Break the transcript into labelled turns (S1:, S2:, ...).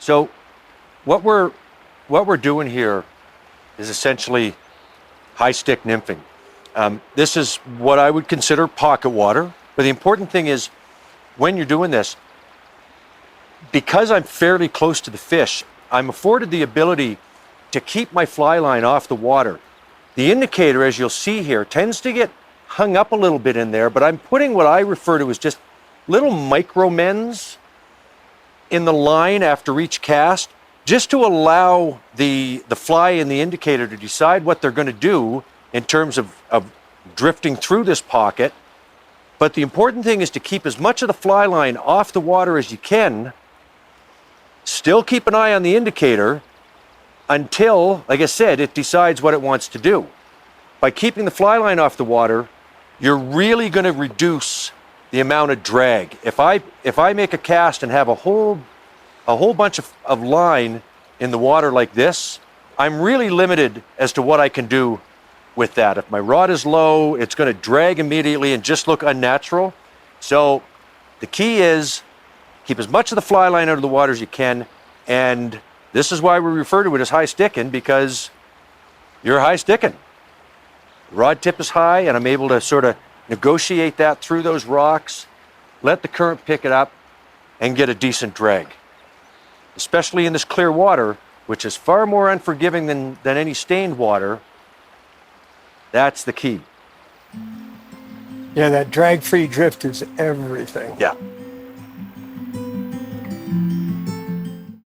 S1: So what we're doing here is essentially high stick nymphing. This is what I would consider pocket water, but the important thing is when you're doing this, because I'm fairly close to the fish, I'm afforded the ability to keep my fly line off the water. The indicator, as you'll see here, tends to get hung up a little bit in there, but I'm putting what I refer to as just little micro mends in the line after each cast, just to allow the fly and the indicator to decide what they're going to do in terms of drifting through this pocket. But the important thing is to keep as much of the fly line off the water as you can, still keep an eye on the indicator until, like I said, it decides what it wants to do. By keeping the fly line off the water, you're really going to reduce the amount of drag. If I make a cast and have a whole bunch of line in the water like this, I'm really limited as to what I can do with that. If my rod is low, it's going to drag immediately and just look unnatural. So the key is keep as much of the fly line out of the water as you can, and this is why we refer to it as high sticking, because you're high sticking. Rod tip is high, and I'm able to sort of negotiate that through those rocks, let the current pick it up, and get a decent drag. Especially in this clear water, which is far more unforgiving than any stained water. That's the key.
S2: Yeah, that drag-free drift is everything.
S1: Yeah.